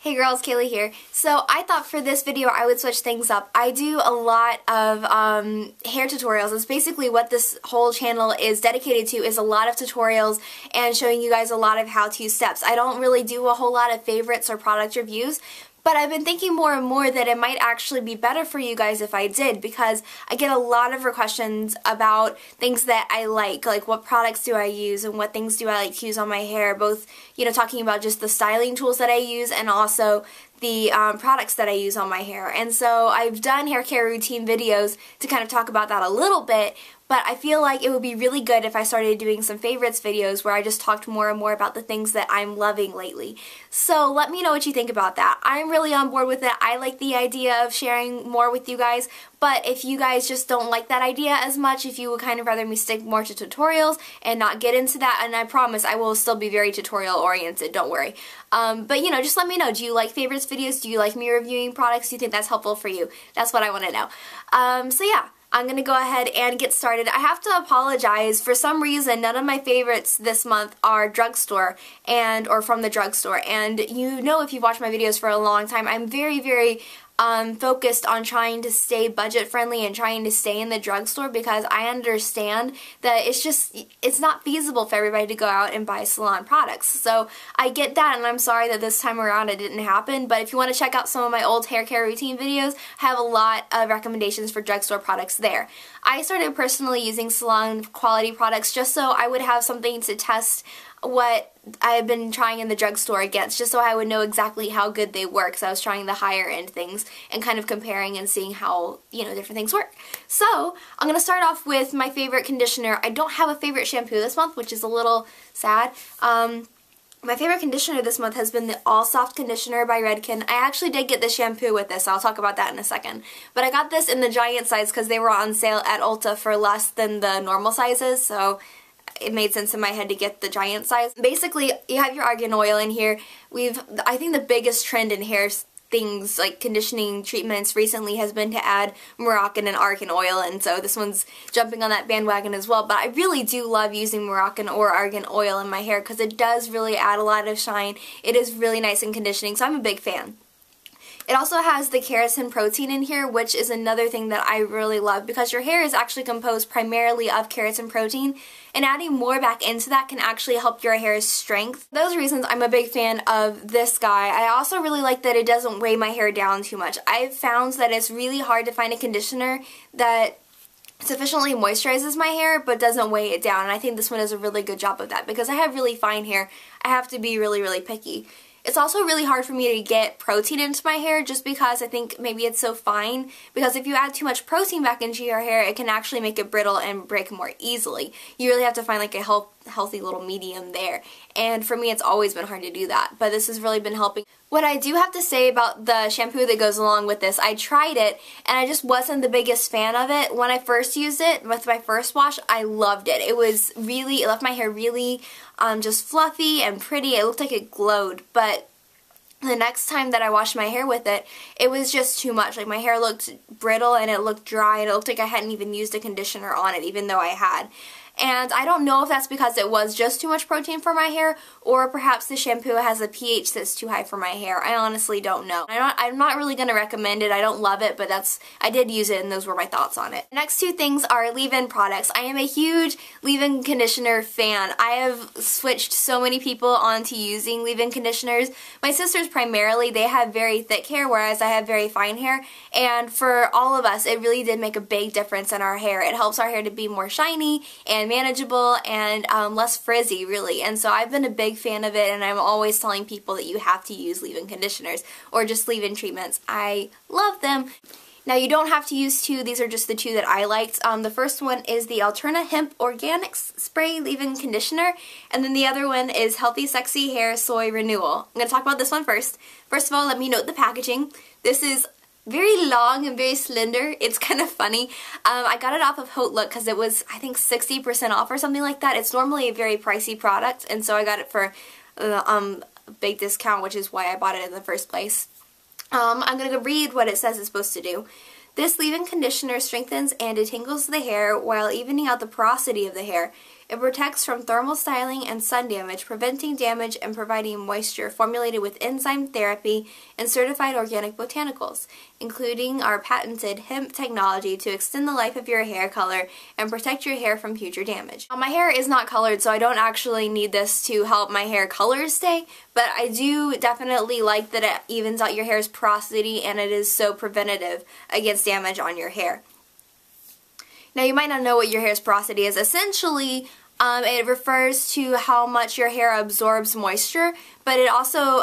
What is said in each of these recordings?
Hey girls, Kaylee here. So I thought for this video I would switch things up. I do a lot of hair tutorials. It's basically what this whole channel is dedicated to, is a lot of tutorials and showing you guys a lot of how-to steps. I don't really do a whole lot of favorites or product reviews, but I've been thinking more and more that it might actually be better for you guys if I did, because I get a lot of questions about things that I like what products do I use and what things do I like to use on my hair, both, you know, talking about just the styling tools that I use and also the products that I use on my hair. And so I've done hair care routine videos to kind of talk about that a little bit, but I feel like it would be really good if I started doing some favorites videos where I just talked more and more about the things that I'm loving lately. So let me know what you think about that. I'm really on board with it. I like the idea of sharing more with you guys, but if you guys just don't like that idea as much, if you would kind of rather me stick more to tutorials and not get into that, and I promise I will still be very tutorial oriented, don't worry. But you know, just let me know. Do you like favorites videos? Do you like me reviewing products? Do you think that's helpful for you? That's what I want to know. So yeah. I'm going to go ahead and get started. I have to apologize. For some reason, none of my favorites this month are drugstore or from the drugstore. And you know, if you've watched my videos for a long time, I'm very focused on trying to stay budget friendly and trying to stay in the drugstore, because I understand that it's not feasible for everybody to go out and buy salon products. So I get that, and I'm sorry that this time around it didn't happen, but if you want to check out some of my old hair care routine videos, I have a lot of recommendations for drugstore products there. I started personally using salon quality products just so I would have something to test what I've been trying in the drugstore against, just so I would know exactly how good they were, because I was trying the higher end things and kind of comparing and seeing how, you know, different things work. So I'm going to start off with my favorite conditioner. I don't have a favorite shampoo this month, which is a little sad. My favorite conditioner this month has been the All Soft Conditioner by Redken. I actually did get the shampoo with this. I'll talk about that in a second. But I got this in the giant size because they were on sale at Ulta for less than the normal sizes, so it made sense in my head to get the giant size. Basically, you have your argan oil in here. I think the biggest trend in hair things like conditioning treatments recently has been to add Moroccan and argan oil, and so this one's jumping on that bandwagon as well. But I really do love using Moroccan or argan oil in my hair because it does really add a lot of shine. It is really nice and conditioning, so I'm a big fan. It also has the keratin protein in here, which is another thing that I really love, because your hair is actually composed primarily of keratin protein, and adding more back into that can actually help your hair's strength. For those reasons, I'm a big fan of this guy. I also really like that it doesn't weigh my hair down too much. I've found that it's really hard to find a conditioner that sufficiently moisturizes my hair but doesn't weigh it down, and I think this one does a really good job of that. Because I have really fine hair, I have to be really picky. It's also really hard for me to get protein into my hair, just because I think maybe it's so fine, because if you add too much protein back into your hair, it can actually make it brittle and break more easily. You really have to find like a healthy little medium there, and for me it's always been hard to do that, but this has really been helping. What I do have to say about the shampoo that goes along with this, I tried it and I just wasn't the biggest fan of it. When I first used it with my first wash, I loved it. It left my hair really just fluffy and pretty. It looked like it glowed, but the next time that I washed my hair with it, it was just too much. Like, my hair looked brittle and it looked dry, and it looked like I hadn't even used a conditioner on it, even though I had. And I don't know if that's because it was just too much protein for my hair, or perhaps the shampoo has a pH that's too high for my hair. I honestly don't know. I'm not really going to recommend it. I don't love it, but I did use it, and those were my thoughts on it. The next two things are leave-in products. I am a huge leave-in conditioner fan. I have switched so many people onto using leave-in conditioners. My sisters primarily, they have very thick hair, whereas I have very fine hair, and for all of us, it really did make a big difference in our hair. It helps our hair to be more shiny and manageable and less frizzy, really. And so I've been a big fan of it, and I'm always telling people that you have to use leave-in conditioners or just leave-in treatments. I love them. Now, you don't have to use two. These are just the two that I liked. The first one is the Alterna Hemp Organic Spray Leave-In Conditioner, and then the other one is HealthySexyHair Soy Renewal. I'm going to talk about this one first. First of all, let me note the packaging. This is very long and very slender. It's kind of funny. I got it off of HealthySexyHair because it was, I think, 60% off or something like that. It's normally a very pricey product, and so I got it for a big discount, which is why I bought it in the first place. I'm going to read what it says it's supposed to do. This leave-in conditioner strengthens and detangles the hair while evening out the porosity of the hair. It It protects from thermal styling and sun damage, preventing damage and providing moisture, formulated with enzyme therapy and certified organic botanicals, including our patented hemp technology to extend the life of your hair color and protect your hair from future damage. Now, my hair is not colored, so I don't actually need this to help my hair color stay, but I do definitely like that it evens out your hair's porosity and it is so preventative against damage on your hair. Now, you might not know what your hair's porosity is. Essentially, it refers to how much your hair absorbs moisture, but it also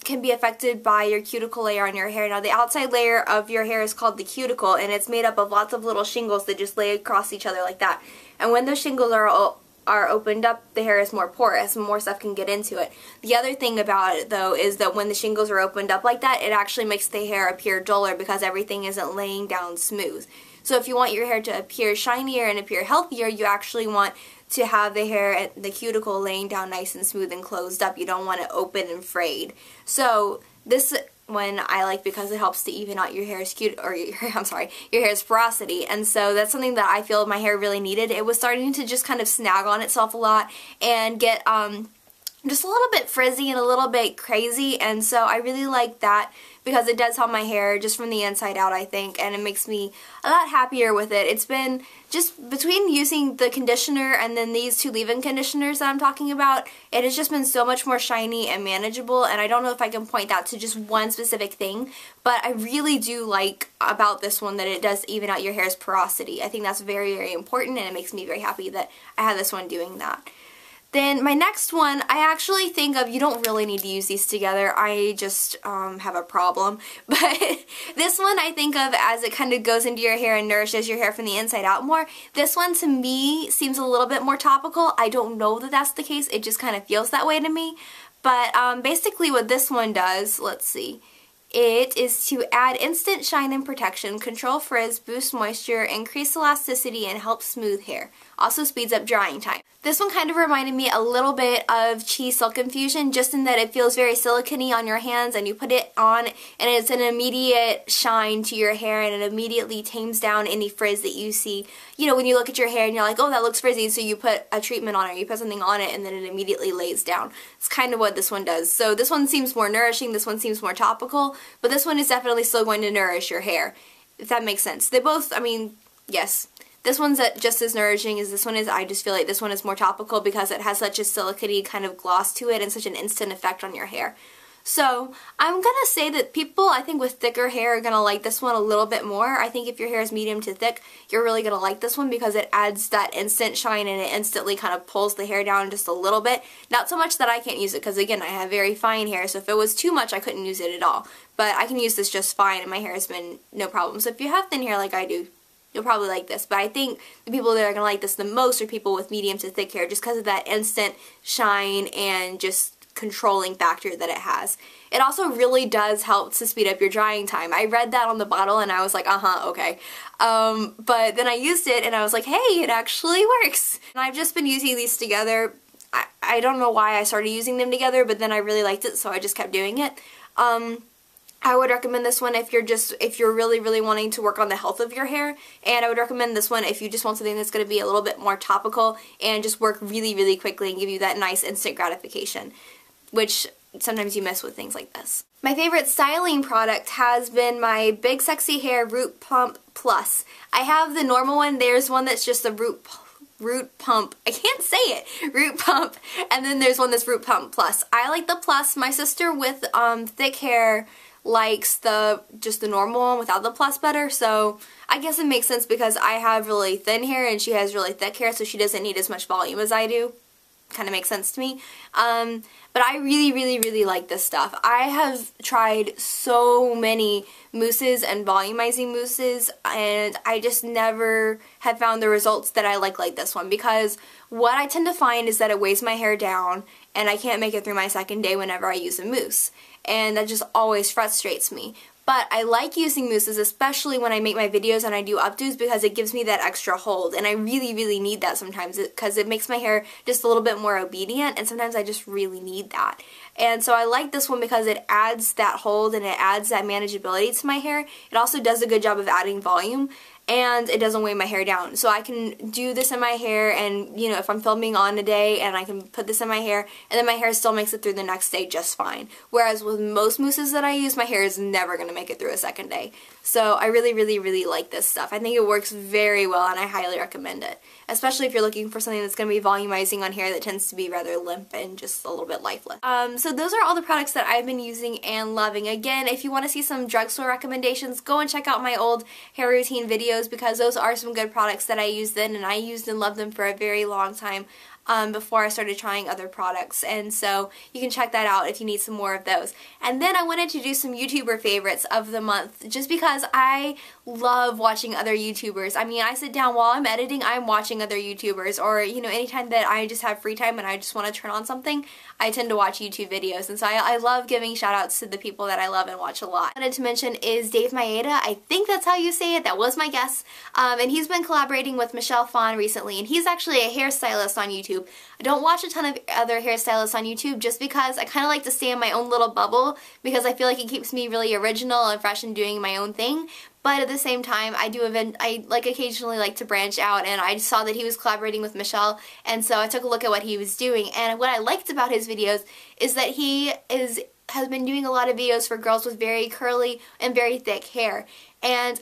can be affected by your cuticle layer on your hair. Now, the outside layer of your hair is called the cuticle, and it's made up of lots of little shingles that just lay across each other like that. And when those shingles are opened up, the hair is more porous and more stuff can get into it. The other thing about it, though, is that when the shingles are opened up like that, it actually makes the hair appear duller because everything isn't laying down smooth. So if you want your hair to appear shinier and appear healthier, you actually want to have the hair at the cuticle laying down nice and smooth and closed up. You don't want it open and frayed. So this one I like because it helps to even out your hair's your hair's porosity. And so that's something that I feel my hair really needed. It was starting to just kind of snag on itself a lot and get just a little bit frizzy and a little bit crazy, and so I really like that because it does help my hair just from the inside out, I think, and it makes me a lot happier with it. It's been just between using the conditioner and then these two leave-in conditioners that I'm talking about, it has just been so much more shiny and manageable, and I don't know if I can point that to just one specific thing, but I really do like about this one that it does even out your hair's porosity. I think that's very, very important, and it makes me very happy that I have this one doing that. Then my next one, I actually think of, you don't really need to use these together, I just have a problem, but this one I think of as it kind of goes into your hair and nourishes your hair from the inside out more. This one to me seems a little bit more topical. I don't know that that's the case, it just kind of feels that way to me, but basically what this one does, let's see, it is to add instant shine and protection, control frizz, boost moisture, increase elasticity, and help smooth hair. Also speeds up drying time. This one kind of reminded me a little bit of Cheese Silk Infusion, just in that it feels very silicone-y on your hands, and you put it on and it's an immediate shine to your hair, and it immediately tames down any frizz that you see. You know, when you look at your hair and you're like, oh, that looks frizzy, so you put a treatment on it, you put something on it, and then it immediately lays down. It's kind of what this one does. So this one seems more nourishing, this one seems more topical, but this one is definitely still going to nourish your hair, if that makes sense. They both, I mean, yes. This one's just as nourishing as this one is. I just feel like this one is more topical because it has such a silicone kind of gloss to it and such an instant effect on your hair. So I'm going to say that people, I think with thicker hair, are going to like this one a little bit more. I think if your hair is medium to thick, you're really going to like this one because it adds that instant shine and it instantly kind of pulls the hair down just a little bit. Not so much that I can't use it because, again, I have very fine hair, so if it was too much, I couldn't use it at all. But I can use this just fine and my hair has been no problem. So if you have thin hair like I do, you'll probably like this, but I think the people that are going to like this the most are people with medium to thick hair just because of that instant shine and just controlling factor that it has. It also really does help to speed up your drying time. I read that on the bottle and I was like, okay. But then I used it and I was like, hey, it actually works. And I've just been using these together. I don't know why I started using them together, but then I really liked it, so I just kept doing it. I would recommend this one if you're really, really wanting to work on the health of your hair, and I would recommend this one if you just want something that's going to be a little bit more topical and just work really, really quickly and give you that nice instant gratification, which sometimes you miss with things like this. My favorite styling product has been my BigSexyHair Root Pump Plus. I have the normal one. There's one that's just the Root Pump, I can't say it, Root Pump, and then there's one that's Root Pump Plus. I like the Plus. My sister with thick hair likes just the normal one without the plus better, so I guess it makes sense because I have really thin hair and she has really thick hair, so she doesn't need as much volume as I do. Kind of makes sense to me. But I really, really, really like this stuff. I have tried so many mousses and volumizing mousses, and I just never have found the results that I like this one, because what I tend to find is that it weighs my hair down and I can't make it through my second day whenever I use a mousse, and that just always frustrates me. But I like using mousses, especially when I make my videos and I do updos, because it gives me that extra hold, and I really, really need that sometimes because it makes my hair just a little bit more obedient, and sometimes I just really need that. And so I like this one because it adds that hold and it adds that manageability to my hair. It also does a good job of adding volume, and it doesn't weigh my hair down. So I can do this in my hair, and you know, if I'm filming on a day, and I can put this in my hair, and then my hair still makes it through the next day just fine. Whereas with most mousses that I use, my hair is never going to make it through a second day. So I really like this stuff. I think it works very well, and I highly recommend it. Especially if you're looking for something that's going to be volumizing on hair that tends to be rather limp and just a little bit lifeless. So those are all the products that I've been using and loving. Again, if you want to see some drugstore recommendations, go and check out my old hair routine videos, because those are some good products that I used then, and I used and loved them for a very long time. Before I started trying other products, and so you can check that out if you need some more of those. And then I wanted to do some YouTuber favorites of the month, just because I love watching other YouTubers. I mean, I sit down while I'm editing, I'm watching other YouTubers, or you know, anytime that I just have free time and I just want to turn on something, I tend to watch YouTube videos, and so I love giving shout outs to the people that I love and watch a lot. What I wanted to mention is Dave Maeda. I think that's how you say it, that was my guess, and he's been collaborating with Michelle Phan recently, and he's actually a hairstylist on YouTube. I don't watch a ton of other hairstylists on YouTube just because I kind of like to stay in my own little bubble, because I feel like it keeps me really original and fresh and doing my own thing. But at the same time, I occasionally like to branch out, and I saw that he was collaborating with Michelle, and so I took a look at what he was doing. And what I liked about his videos is that he has been doing a lot of videos for girls with very curly and very thick hair. And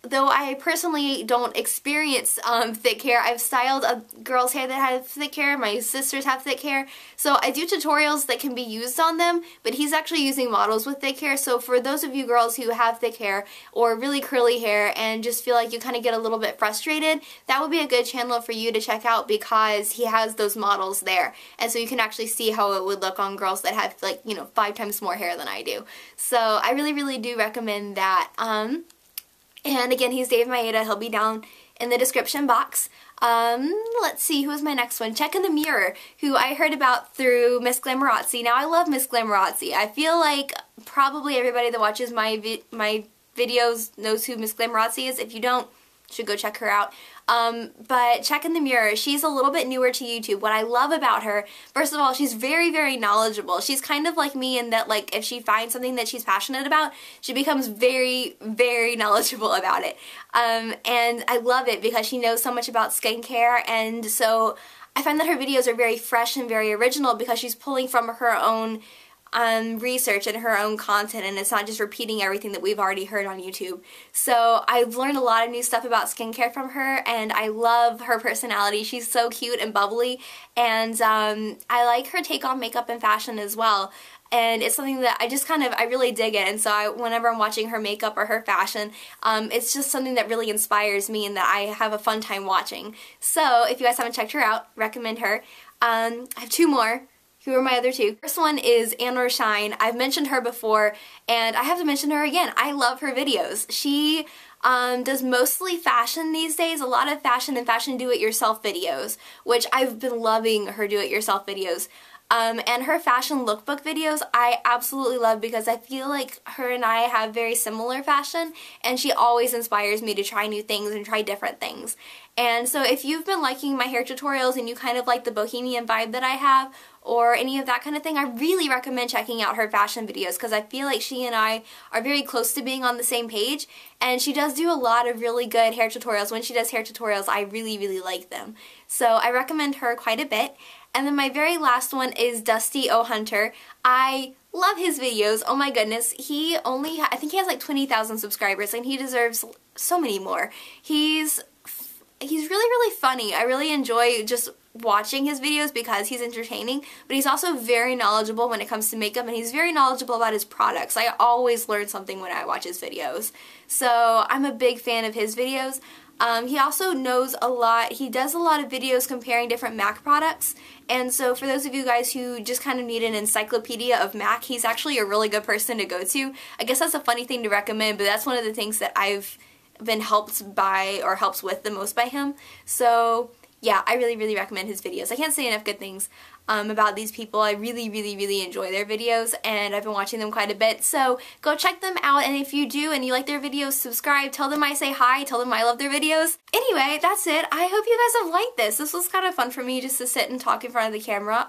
though I personally don't experience thick hair, I've styled a girl's hair that has thick hair, my sisters have thick hair, so I do tutorials that can be used on them, but he's actually using models with thick hair. So for those of you girls who have thick hair or really curly hair and just feel like you kind of get a little bit frustrated, that would be a good channel for you to check out, because he has those models there, and so you can actually see how it would look on girls that have, like, you know, 5 times more hair than I do. So I really do recommend that. And again, he's Dave Maeda. He'll be down in the description box. Let's see, who was my next one? Check in the Mirror, who I heard about through Miss Glamorazzi. Now, I love Miss Glamorazzi. I feel like probably everybody that watches my videos knows who Miss Glamorazzi is. If you don't, you should go check her out. But Check in the Mirror, she's a little bit newer to YouTube. What I love about her, first of all, she's very knowledgeable. She's kind of like me in that, like, if she finds something that she's passionate about, she becomes very knowledgeable about it. And I love it because she knows so much about skincare, and so I find that her videos are very fresh and very original because she's pulling from her own research and her own content, and it's not just repeating everything that we've already heard on YouTube. So I've learned a lot of new stuff about skincare from her, and I love her personality. She's so cute and bubbly, and I like her take on makeup and fashion as well. And it's something that I really dig it, and so whenever I'm watching her makeup or her fashion, it's just something that really inspires me and that I have a fun time watching. So if you guys haven't checked her out, recommend her. I have 2 more. Who are my other 2? First one is Anne or Shine. I've mentioned her before, and I have to mention her again. I love her videos. She does mostly fashion these days, a lot of fashion and fashion do-it-yourself videos, which I've been loving her do-it-yourself videos. And her fashion lookbook videos I absolutely love, because I feel like her and I have very similar fashion, and she always inspires me to try new things and try different things. And so if you've been liking my hair tutorials and you kind of like the bohemian vibe that I have, or any of that kind of thing, I really recommend checking out her fashion videos, because I feel like she and I are very close to being on the same page, and she does do a lot of really good hair tutorials. When she does hair tutorials, I really like them. So I recommend her quite a bit. And then my very last one is Dusty O. Hunter. I love his videos. Oh my goodness. I think he has like 20,000 subscribers, and he deserves so many more. He's really funny. I really enjoy just watching his videos because he's entertaining, but he's also very knowledgeable when it comes to makeup, and he's very knowledgeable about his products. I always learn something when I watch his videos. So I'm a big fan of his videos. He also knows a lot. He does a lot of videos comparing different MAC products, and so for those of you guys who just kind of need an encyclopedia of MAC, he's actually a really good person to go to. I guess that's a funny thing to recommend, but that's one of the things that I've been helped by, or helps with the most by him. So yeah, I really recommend his videos. I can't say enough good things about these people. I really enjoy their videos, and I've been watching them quite a bit. So go check them out, and if you do and you like their videos, subscribe. Tell them I say hi. Tell them I love their videos. Anyway, that's it. I hope you guys have liked this. This was kind of fun for me just to sit and talk in front of the camera.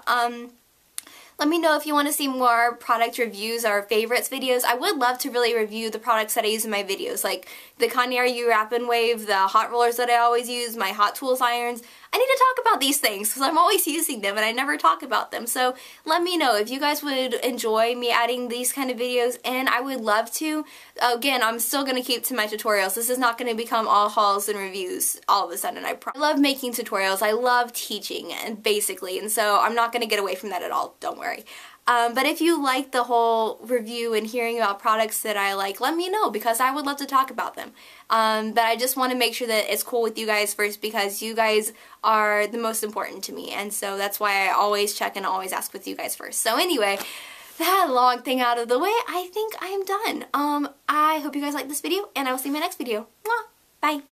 Let me know if you want to see more product reviews or favorites videos. I would love to really review the products that I use in my videos, like the Conair U-Wrap and Wave, the hot rollers that I always use, my Hot Tools irons. I need to talk about these things because I'm always using them and I never talk about them. So let me know if you guys would enjoy me adding these kind of videos, and I would love to. Again, I'm still going to keep to my tutorials. This is not going to become all hauls and reviews all of a sudden. I love making tutorials. I love teaching, and basically, and so I'm not going to get away from that at all. Don't worry. But if you like the whole review and hearing about products that I like, let me know because I would love to talk about them. But I just want to make sure that it's cool with you guys first because you guys are the most important to me, and so that's why I always check and always ask with you guys first. So anyway, that long thing out of the way, I think I'm done. I hope you guys like this video, and I will see you in my next video. Mwah! Bye!